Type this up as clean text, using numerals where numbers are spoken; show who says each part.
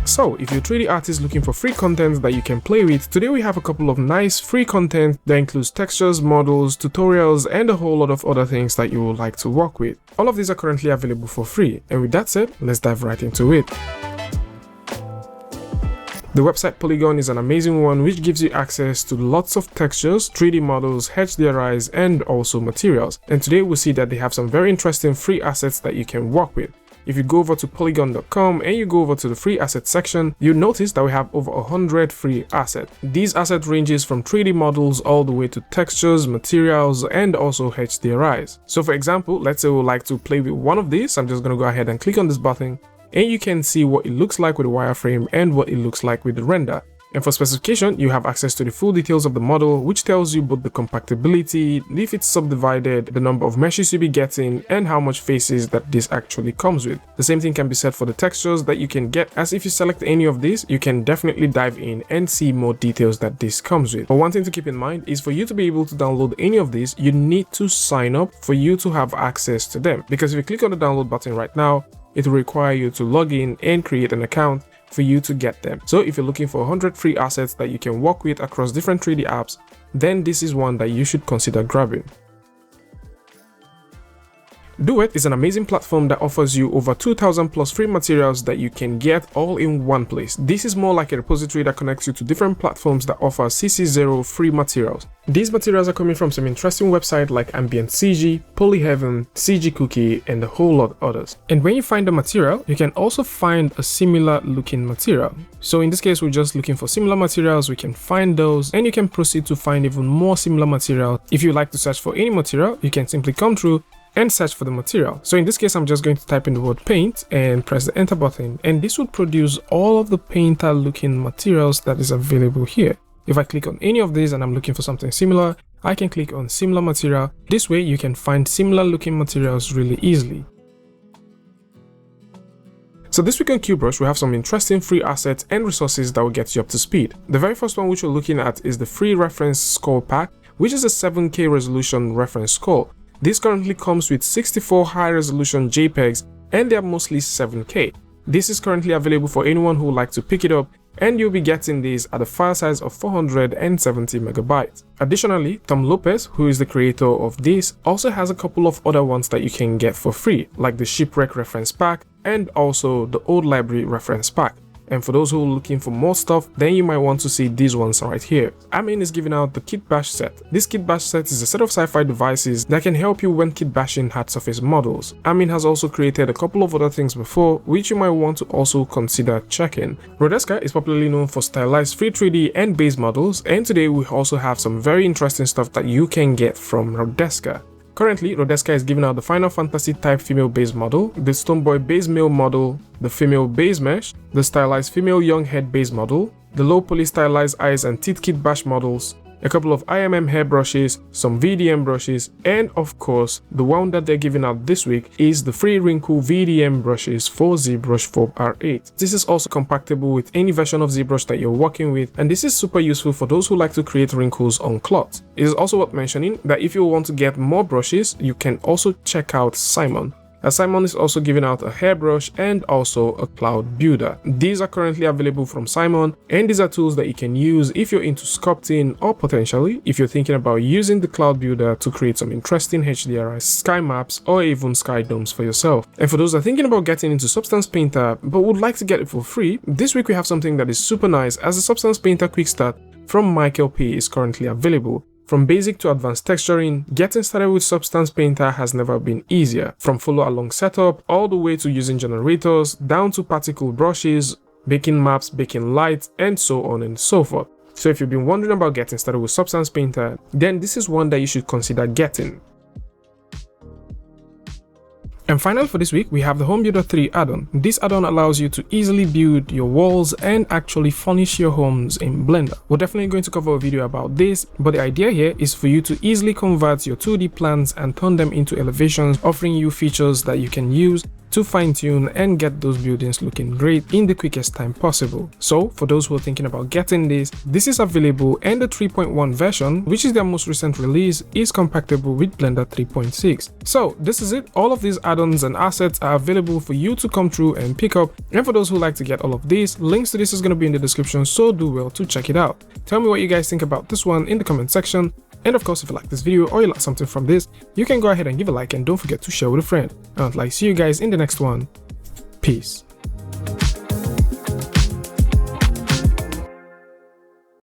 Speaker 1: So, if you're a 3D artist looking for free content that you can play with, today we have a couple of nice free content that includes textures, models, tutorials, and a whole lot of other things that you would like to work with. All of these are currently available for free, and with that said, let's dive right into it. The website Poliigon is an amazing one which gives you access to lots of textures, 3D models, HDRIs, and also materials. And today we'll see that they have some very interesting free assets that you can work with. If you go over to poliigon.com and you go over to the free assets section, you'll notice that we have over 100 free assets. These asset ranges from 3D models all the way to textures, materials, and also HDRIs. So for example, let's say we would like to play with one of these. I'm just going to go ahead and click on this button, and you can see what it looks like with the wireframe and what it looks like with the render. And for specification, you have access to the full details of the model, which tells you both the compactability, if it's subdivided, the number of meshes you'll be getting, and how much faces that this actually comes with. The same thing can be said for the textures that you can get, as if you select any of these, you can definitely dive in and see more details that this comes with. But one thing to keep in mind is for you to be able to download any of these, you need to sign up for you to have access to them. Because if you click on the download button right now, it will require you to log in and create an account for you to get them. So if you're looking for 100 free assets that you can work with across different 3D apps, then this is one that you should consider grabbing. Duet is an amazing platform that offers you over 2,000 plus free materials that you can get all in one place. This is more like a repository that connects you to different platforms that offer CC0 free materials. These materials are coming from some interesting websites like Ambient CG, Polyheaven, CG Cookie, and a whole lot others. And when you find a material, you can also find a similar looking material. So in this case, we're just looking for similar materials, we can find those, and you can proceed to find even more similar material. If you like to search for any material, you can simply come through and search for the material. So in this case, I'm just going to type in the word paint and press the enter button, and this would produce all of the painter looking materials that is available here. If I click on any of these and I'm looking for something similar, I can click on similar material. This way you can find similar looking materials really easily. So this week on CubeBrush, we have some interesting free assets and resources that will get you up to speed. The very first one which we're looking at is the free reference score pack, which is a 7K resolution reference score. This currently comes with 64 high-resolution JPEGs, and they are mostly 7K. This is currently available for anyone who would like to pick it up, and you'll be getting these at a file size of 470 megabytes. Additionally, Tom Lopez, who is the creator of this, also has a couple of other ones that you can get for free, like the Shipwreck reference pack and also the Old Library reference pack. And for those who are looking for more stuff, then you might want to see these ones right here. Amin is giving out the Kitbash set. This Kitbash set is a set of sci-fi devices that can help you when kitbashing hard surface models. Amin has also created a couple of other things before, which you might want to also consider checking. Rodeska is popularly known for stylized free 3D and base models, and today we also have some very interesting stuff that you can get from Rodeska. Currently, Rodeska is giving out the Final Fantasy type female base model, the Stoneboy base male model, the female base mesh, the stylized female young head base model, the low poly stylized eyes and teeth Kitbash models, a couple of IMM hair brushes, some VDM brushes, and of course, the one that they're giving out this week is the free wrinkle VDM brushes for ZBrush Fob R8. This is also compatible with any version of ZBrush that you're working with, and this is super useful for those who like to create wrinkles on cloth. It is also worth mentioning that if you want to get more brushes, you can also check out Simon. As Simon is also giving out a hairbrush and also a cloud builder. These are currently available from Simon, and these are tools that you can use if you're into sculpting, or potentially if you're thinking about using the cloud builder to create some interesting HDRI sky maps or even sky domes for yourself. And for those that are thinking about getting into Substance Painter but would like to get it for free, this week we have something that is super nice, as the Substance Painter Quickstart from Michael P is currently available. From basic to advanced texturing, getting started with Substance Painter has never been easier. From follow along setup, all the way to using generators, down to particle brushes, baking maps, baking light, and so on and so forth. So if you've been wondering about getting started with Substance Painter, then this is one that you should consider getting. And finally for this week, we have the Home Builder 3 add-on. This add-on allows you to easily build your walls and actually furnish your homes in Blender. We're definitely going to cover a video about this, but the idea here is for you to easily convert your 2D plans and turn them into elevations, offering you features that you can use to fine tune and get those buildings looking great in the quickest time possible. So for those who are thinking about getting this is available, and the 3.1 version, which is their most recent release, is compatible with Blender 3.6. So this is it. All of these add-ons and assets are available for you to come through and pick up, and for those who like to get all of these, links to this is going to be in the description, so do well to check it out. Tell me what you guys think about this one in the comment section, and of course if you like this video or you like something from this, you can go ahead and give a like, and don't forget to share with a friend. And I'd like to see you guys in the next one. Peace.